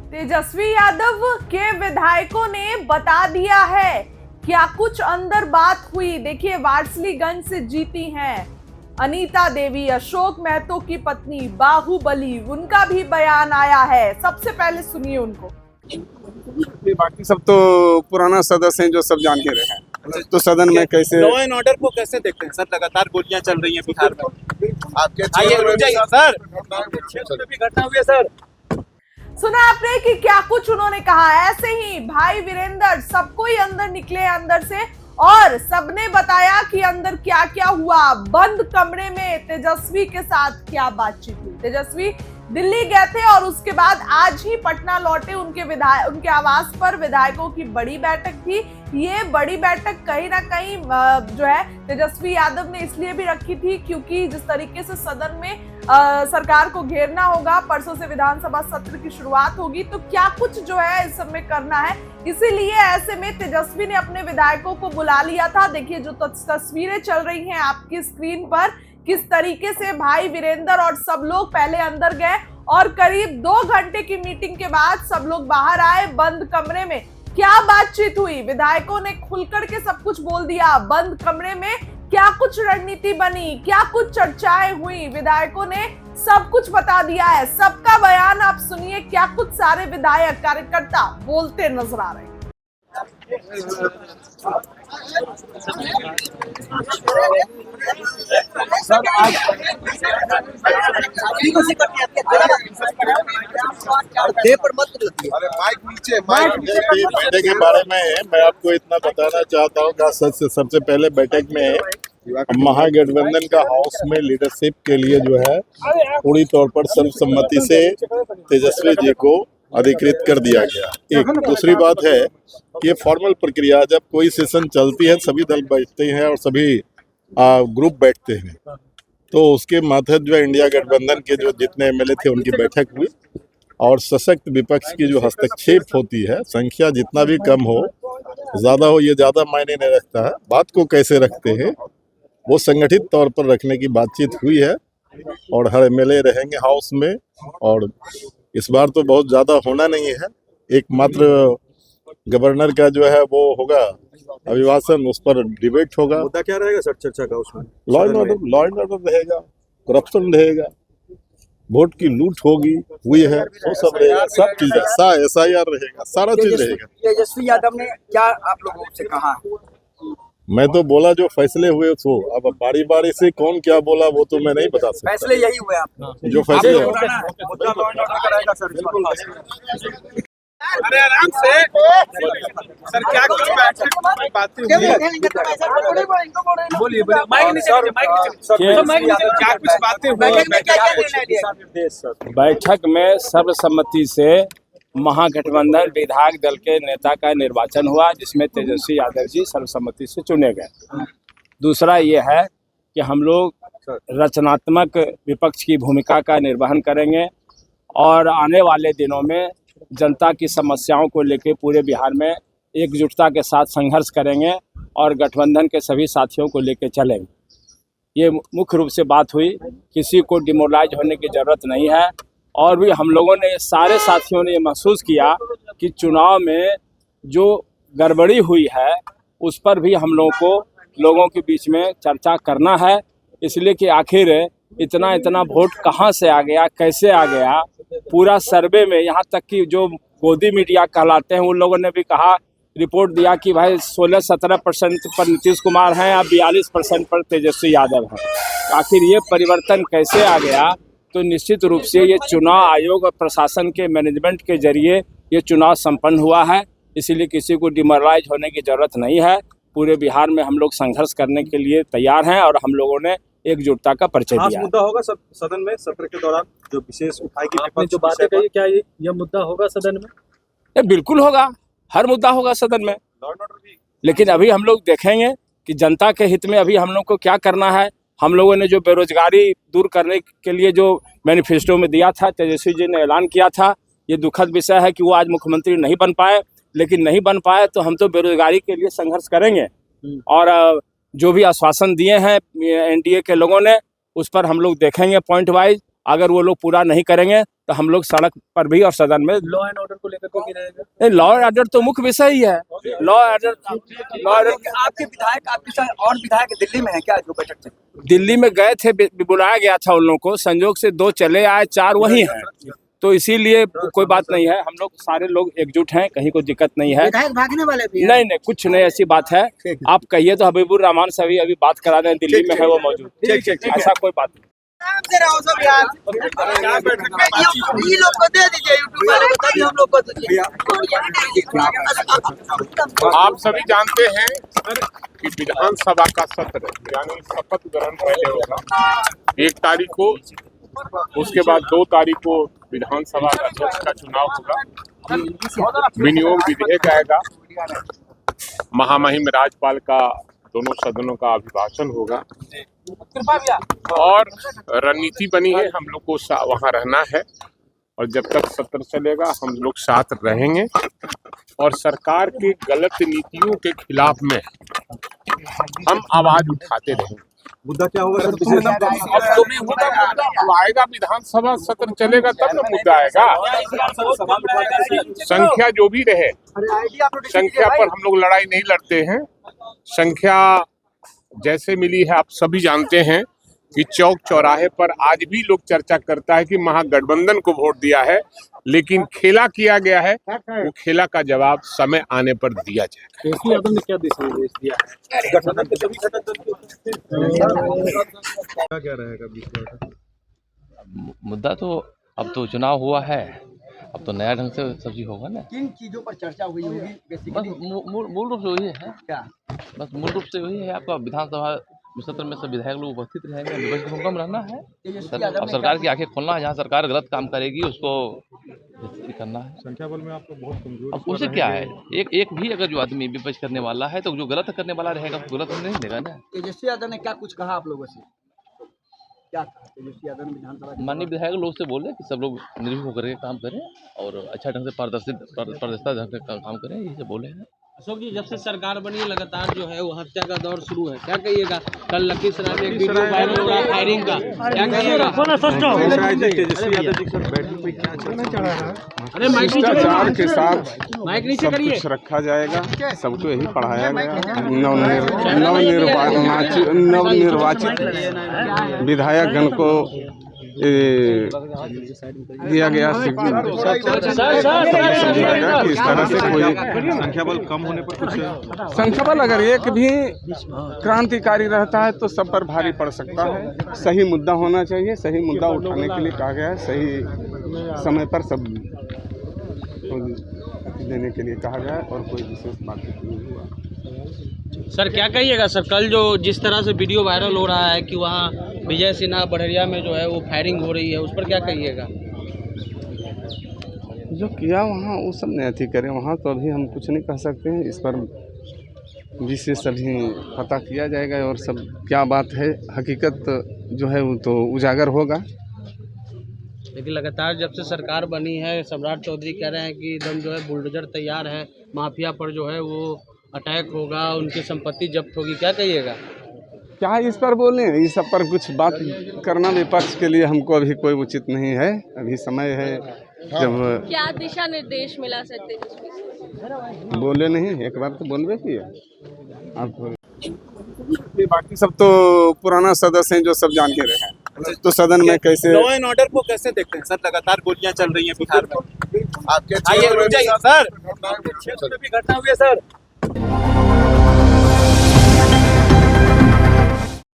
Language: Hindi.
तेजस्वी यादव के विधायकों ने बता दिया है क्या कुछ अंदर बात हुई। देखिए, वारसलीगंज से जीती हैं अनीता देवी, अशोक महतो की पत्नी, बाहुबली, उनका भी बयान आया है। सबसे पहले सुनिए उनको। बाकी सब तो पुराना सदस्य हैं जो सब जान के रहे हैं। तो सदन में कैसे लॉ एंड ऑर्डर को कैसे देखते हैं सर? लगातार गोलियां चल रही हैं बिहार में। आपके सर क्षेत्र में भी घटना हुई है सर। सुना आपने कि क्या कुछ उन्होंने कहा। ऐसे ही भाई वीरेंद्र, सबको ही अंदर निकले अंदर से और सबने बताया कि अंदर क्या क्या हुआ। बंद कमरे में तेजस्वी के साथ क्या बातचीत हुई। तेजस्वी दिल्ली गए थे और उसके बाद आज ही पटना लौटे। उनके आवास पर विधायकों की बड़ी बैठक थी। ये बड़ी बैठक कहीं ना कहीं जो है तेजस्वी यादव ने इसलिए भी रखी थी क्योंकि जिस तरीके से सदन में सरकार को घेरना होगा, परसों से विधानसभा सत्र की शुरुआत होगी, तो क्या कुछ जो है इस समय करना है, इसीलिए ऐसे में तेजस्वी ने अपने विधायकों को बुला लिया था। देखिए, जो तस्वीरें चल रही हैं आपकी स्क्रीन पर, किस तरीके से भाई वीरेंद्र और सब लोग पहले अंदर गए और करीब 2 घंटे की मीटिंग के बाद सब लोग बाहर आए बंद कमरे में। क्या बातचीत हुई, विधायकों ने खुलकर के सब कुछ बोल दिया। बंद कमरे में क्या कुछ रणनीति बनी, क्या कुछ चर्चाएं हुई, विधायकों ने सब कुछ बता दिया है। सबका बयान आप सुनिए, क्या कुछ सारे विधायक कार्यकर्ता बोलते नजर आ रहे हैं। बैठक के बारे में मैं आपको इतना बताना चाहता हूँ कि सबसे पहले बैठक में महागठबंधन का हाउस में लीडरशिप के लिए जो है पूरी तौर पर सर्वसम्मति से तेजस्वी जी को अधिकृत कर दिया गया। एक दूसरी बात है कि ये फॉर्मल प्रक्रिया, जब कोई सेशन चलती है सभी दल बैठते हैं और सभी ग्रुप बैठते हैं, तो उसके मातहत जो इंडिया गठबंधन के जो जितने एमएलए थे उनकी बैठक हुई और सशक्त विपक्ष की जो हस्तक्षेप होती है, संख्या जितना भी कम हो ज़्यादा हो, ये ज़्यादा मायने नहीं रखता है। बात को कैसे रखते हैं वो संगठित तौर पर रखने की बातचीत हुई है और हर एमएलए रहेंगे हाउस में। और इस बार तो बहुत ज़्यादा होना नहीं है, एकमात्र गवर्नर का जो है वो होगा अभिभाषण, उस पर डिबेट होगा। मुद्दा क्या रहेगा सर चर्चा का? उसमें लॉ एंड ऑर्डर रहेगा, करप्शन रहेगा, वोट की लूट होगी हुई है, वो सब रहेगा, सब चीजें, SIR रहेगा, सारा चीज रहेगा। तेजस्वी यादव ने क्या आप लोगों से कहा? मैं तो बोला जो फैसले हुए सो, अब बारी बारी से कौन क्या बोला वो तो मैं नहीं बता सकता। फैसले यही हुए आपके जो फैसले हुए। मुद्दा लॉ एंड ऑर्डर का रहेगा सर। अरे आराम से सर, क्या कुछ बातें बोलिए माइक नीचे, क्या कुछ बातें हुई बैठक में? सर्वसम्मति से महागठबंधन विधायक दल के नेता का निर्वाचन हुआ, जिसमें तेजस्वी यादव जी सर्वसम्मति से चुने गए। दूसरा ये है कि हम लोग रचनात्मक विपक्ष की भूमिका का निर्वहन करेंगे और आने वाले दिनों में जनता की समस्याओं को लेकर पूरे बिहार में एकजुटता के साथ संघर्ष करेंगे और गठबंधन के सभी साथियों को लेकर चलेंगे। ये मुख्य रूप से बात हुई, किसी को डिमोरलाइज होने की ज़रूरत नहीं है। और भी हम लोगों ने, सारे साथियों ने ये महसूस किया कि चुनाव में जो गड़बड़ी हुई है उस पर भी हम लोगों के बीच में चर्चा करना है, इसलिए कि आखिर इतना वोट कहाँ से आ गया, कैसे आ गया। पूरा सर्वे में, यहाँ तक कि जो गोदी मीडिया कहलाते हैं उन लोगों ने भी कहा, रिपोर्ट दिया कि भाई 16-17% पर नीतीश कुमार हैं, अब 42% पर तेजस्वी यादव हैं। आखिर ये परिवर्तन कैसे आ गया? तो निश्चित रूप से ये चुनाव आयोग और प्रशासन के मैनेजमेंट के जरिए ये चुनाव संपन्न हुआ है, इसीलिए किसी को डिमोरलाइज होने की ज़रूरत नहीं है। पूरे बिहार में हम लोग संघर्ष करने के लिए तैयार हैं और हम लोगों ने एकजुटता का परिचय दिया। मुद्दा होगा सदन में सत्र के दौरान जो विशेष उठाएगी जो बातें कही, क्या यह मुद्दा होगा सदन में? ये बिल्कुल होगा, हर मुद्दा होगा सदन में, लेकिन अभी हम लोग देखेंगे कि जनता के हित में अभी हम लोग को क्या करना है। हम लोगों ने जो बेरोजगारी दूर करने के लिए जो मैनिफेस्टो में दिया था, तेजस्वी जी ने ऐलान किया था, ये दुखद विषय है कि वो आज मुख्यमंत्री नहीं बन पाए, लेकिन नहीं बन पाए तो हम तो बेरोजगारी के लिए संघर्ष करेंगे और जो भी आश्वासन दिए हैं एनडीए के लोगों ने उस पर हम लोग देखेंगे पॉइंट वाइज अगर वो लोग पूरा नहीं करेंगे तो हम लोग सड़क पर भी और सदन में लॉ एंड ऑर्डर को लेकर के रहेगा। लॉ एंड ऑर्डर तो मुख्य विषय ही है। लॉ ऑर्डर आपके विधायक आपके साथ और विधायक दिल्ली में है क्या जो बैठक से? दिल्ली में गए थे, बुलाया गया था उन लोगों को, संजोग से 2 चले आए, 4 वही हैं, तो इसीलिए कोई बात नहीं है। हम लोग सारे लोग एकजुट हैं, कहीं कोई दिक्कत नहीं है। विधायक भागने वाले भी हैं? नहीं, कुछ नहीं, ऐसी बात है। आप कहिए तो हबीबुर रहमान से अभी बात करा दें, दिल्ली में है वो मौजूद। ऐसा कोई बात नहीं। ये लोग को दे दीजिए, यूट्यूब वाले को, तभी हम लोग को दीजिए। आप सभी जानते हैं कि विधानसभा का सत्र यानी शपथ ग्रहण पहले होगा 1 तारीख को, उसके बाद 2 तारीख को विधानसभा अध्यक्ष का चुनाव होगा, विनियोग विधेयक आएगा, महामहिम राज्यपाल का दोनों सदनों का अभिभाषण होगा और रणनीति बनी है। हम लोग को वहाँ रहना है और जब तक सत्र चलेगा हम लोग साथ रहेंगे और सरकार की गलत नीतियों के खिलाफ में हम आवाज उठाते रहेंगे। मुद्दा क्या होगा सर? अब आएगा, विधानसभा सत्र चलेगा तब ना मुद्दा आएगा। संख्या जो भी रहे, संख्या पर हम लोग लड़ाई नहीं लड़ते हैं। संख्या जैसे मिली है, आप सभी जानते हैं कि चौक चौराहे पर आज भी लोग चर्चा करता है कि महागठबंधन को वोट दिया है, लेकिन खेला किया गया है, वो खेला का जवाब समय आने पर दिया जाएगा। केसी यादव ने क्या दिशा निर्देश दिया? गठबंधन के सभी घटक क्या रहेगा बीच में? मुद्दा तो अब तो चुनाव हुआ है, अब तो नया ढंग से सब चीज होगा ना। किन चीजों पर चर्चा हुई होगी बस बेसिकली? मूल रूप से वही है क्या? बस मूल रूप से वही है, आपका विधानसभा सत्र में सब विधायक लोग उपस्थित रहेंगे, विपक्ष को कम रहना है और सरकार की आंखें खोलना है। जहाँ सरकार गलत काम करेगी उसको करना है। संख्या बल में आपको बहुत कमजोर अब उससे क्या है, एक भी अगर जो आदमी विपक्ष करने वाला है तो जो गलत करने वाला रहेगा उसको गलत नहीं देगा ना। तेजस्वी यादव ने क्या कुछ कहा आप लोगों से? क्या कहा तेजस्वी यादव ने विधानसभा? माननीय विधायक लोग से बोले कि सब लोग निर्भीक होकर के काम करें और अच्छा ढंग से पारदर्शिता ढंग से काम करें, यही से बोले हैं। अशोक जी, जब से सरकार बनी है लगातार जो है वो हत्या का दौर शुरू है, क्या कहिएगा? कल लखीसराय में एक वीडियो वायरल हो रहा है फायरिंग का, क्या कहिएगा? तेजस्वी यादव जी सर बैठक में क्या चलना चाह रहा है? अरे माइक नीचे भ्रष्टाचार के साथ माइक नीचे सब करिए। कुछ रखा जाएगा, सबको यही पढ़ाया गया। नवनिर्वाचित विधायक गण को दिया गया कि इस तरह से कोई संख्या बल कम होने पर कुछ संख्या बल अगर एक भी क्रांतिकारी रहता है तो सब पर भारी पड़ सकता है। सही मुद्दा होना चाहिए, सही मुद्दा उठाने के लिए कहा गया है, सही समय पर सब देने के लिए कहा गया है और कोई विशेष बात नहीं हुआ। सर क्या कहिएगा सर, कल जो जिस तरह से वीडियो वायरल हो रहा है कि वहाँ विजय सिन्हा बढ़िया में जो है वो फायरिंग हो रही है, उस पर क्या कहिएगा? जो किया वहाँ वो सब नहीं अथी करें, वहाँ तो अभी हम कुछ नहीं कह सकते हैं। इस पर विशेष अभी पता किया जाएगा और सब क्या बात है, हकीकत जो है वो तो उजागर होगा। लेकिन लगातार जब से सरकार बनी है, सम्राट चौधरी कह रहे हैं कि एकदम जो है बुलडोजर तैयार है, माफिया पर जो है वो अटैक होगा, उनकी संपत्ति जब्त होगी, क्या कहिएगा? क्या इस पर बोलें, इस सब पर कुछ बात करना विपक्ष के लिए हमको अभी कोई उचित नहीं है। अभी समय है जब क्या दिशा निर्देश मिला सर तेजस्वी से? बोले नहीं, एक बार तो बोलबे किया आप। बाकी सब तो पुराना सदस्य हैं जो सब जान के रहे हैं, तो सदन में कैसे लॉ एंड ऑर्डर को कैसे देखते हैं सर? लगातार गोलियां चल रही हैं बिहार में, आपके आइए रुक जाइए सर, क्षेत्र में भी घटना हुई है सर।